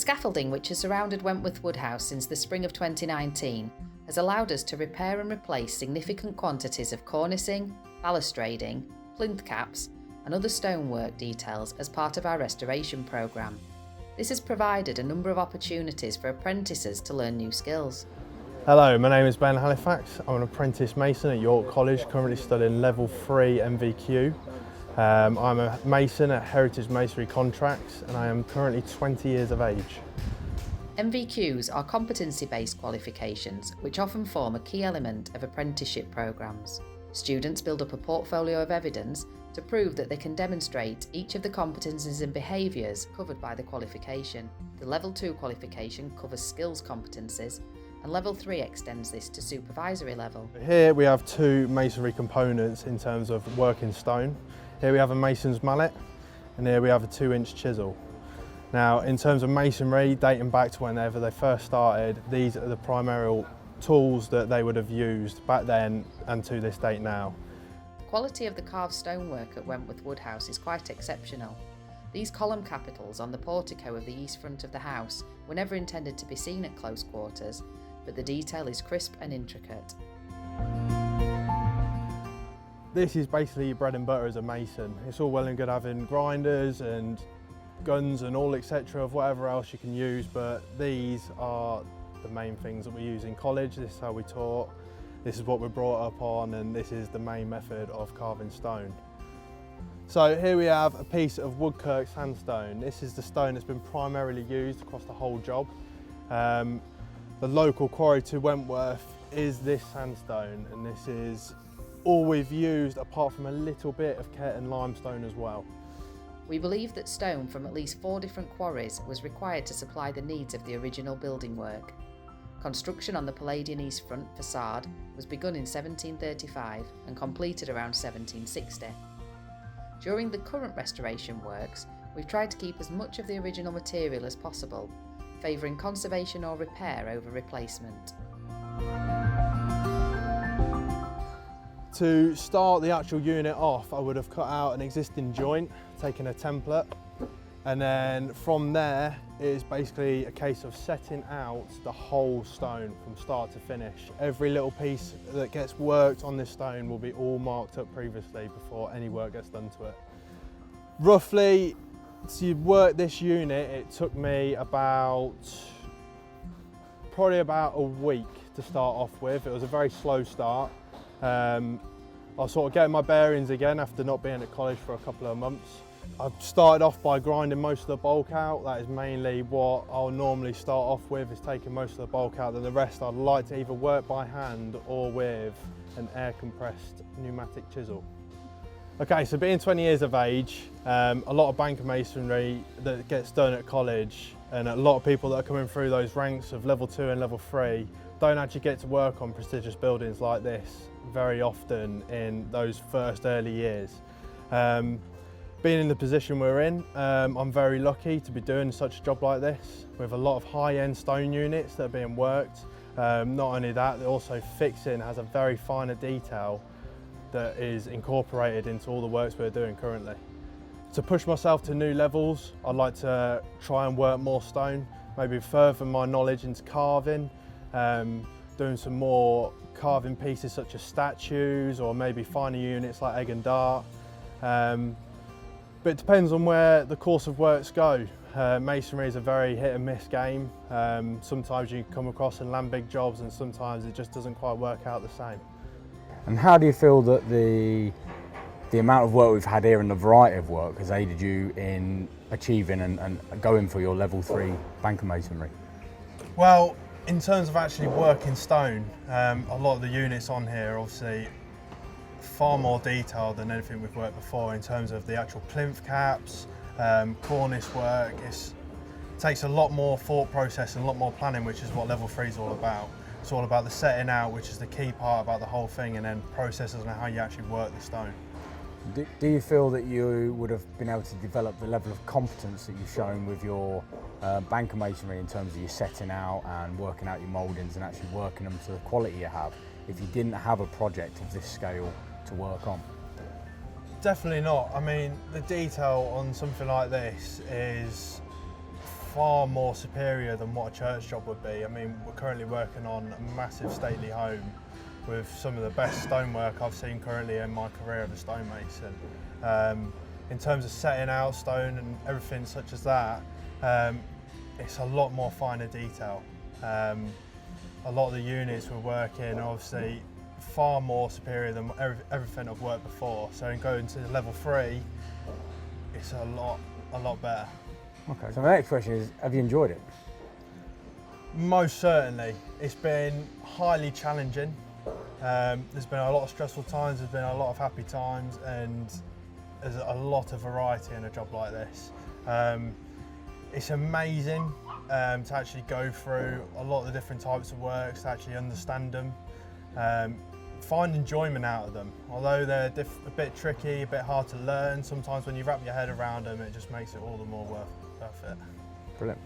scaffolding which has surrounded Wentworth Woodhouse since the spring of 2019 has allowed us to repair and replace significant quantities of cornicing, balustrading, plinth caps and other stonework details as part of our restoration programme. This has provided a number of opportunities for apprentices to learn new skills. Hello, my name is Ben Halifax. I'm an apprentice mason at York College, currently studying level 3 MVQ. I'm a mason at Heritage Masonry Contracts and I am currently 20 years of age. MVQs are competency-based qualifications which often form a key element of apprenticeship programmes. Students build up a portfolio of evidence to prove that they can demonstrate each of the competencies and behaviours covered by the qualification. The Level 2 qualification covers skills competencies and Level 3 extends this to supervisory level. Here we have two masonry components in terms of working stone. Here we have a mason's mallet and here we have a 2-inch chisel. Now, in terms of masonry, dating back to whenever they first started, these are the primary tools that they would have used back then and to this date now. The quality of the carved stonework at Wentworth Woodhouse is quite exceptional. These column capitals on the portico of the east front of the house were never intended to be seen at close quarters, but the detail is crisp and intricate. This is basically your bread and butter as a mason. It's all well and good having grinders and guns and all etc. of whatever else you can use, but these are the main things that we use in college. This is how we taught, this is what we're brought up on, and this is the main method of carving stone. So here we have a piece of Woodkirk sandstone. This is the stone that's been primarily used across the whole job. The local quarry to Wentworth is this sandstone, and this is all we've used apart from a little bit of Ketton limestone as well. We believe that stone from at least 4 different quarries was required to supply the needs of the original building work. Construction on the Palladian east front facade was begun in 1735 and completed around 1760. During the current restoration works, we've tried to keep as much of the original material as possible, favouring conservation or repair over replacement. To start the actual unit off, I would have cut out an existing joint, taken a template, and then from there it is basically a case of setting out the whole stone from start to finish. Every little piece that gets worked on this stone will be all marked up previously before any work gets done to it. Roughly, to work this unit, it took me probably about a week to start off with. It was a very slow start. I was sort of getting my bearings again after not being at college for a couple of months. I started off by grinding most of the bulk out. That is mainly what I'll normally start off with, is taking most of the bulk out. Then the rest I'd like to either work by hand or with an air compressed pneumatic chisel. Okay, so being 20 years of age, a lot of banker masonry that gets done at college, and a lot of people that are coming through those ranks of level 2 and level 3 don't actually get to work on prestigious buildings like this very often in those first early years. Being in the position we're in, I'm very lucky to be doing such a job like this with a lot of high-end stone units that are being worked. Not only that, also fixing has a very finer detail that is incorporated into all the works we're doing currently. To push myself to new levels, I'd like to try and work more stone, maybe further my knowledge into carving, doing some more carving pieces such as statues or maybe finer units like egg and dart. But it depends on where the course of works go. Masonry is a very hit and miss game. Sometimes you come across and land big jobs and sometimes it just doesn't quite work out the same. And how do you feel that the amount of work we've had here and the variety of work has aided you in achieving and going for your level 3 banker masonry? Well, in terms of actually working stone, a lot of the units on here are obviously far more detailed than anything we've worked before in terms of the actual plinth caps, cornice work. It takes a lot more thought process and a lot more planning, which is what level 3 is all about. It's all about the setting out, which is the key part about the whole thing, and then processes and how you actually work the stone. Do you feel that you would have been able to develop the level of competence that you've shown with your banker masonry in terms of your setting out and working out your mouldings and actually working them to the quality you have if you didn't have a project of this scale to work on? Definitely not. I mean, the detail on something like this is far more superior than what a church job would be. I mean, we're currently working on a massive stately home with some of the best stonework I've seen currently in my career as a stonemason. In terms of setting out stone and everything such as that, it's a lot more finer detail. A lot of the units we're working are obviously far more superior than everything I've worked before. So in going to level 3, it's a lot better. Okay. So my next question is, have you enjoyed it? Most certainly. It's been highly challenging. There's been a lot of stressful times, there's been a lot of happy times, and there's a lot of variety in a job like this. It's amazing to actually go through a lot of the different types of works, to actually understand them, find enjoyment out of them. Although they're a bit tricky, a bit hard to learn, sometimes when you wrap your head around them, it just makes it all the more worth it. Brilliant.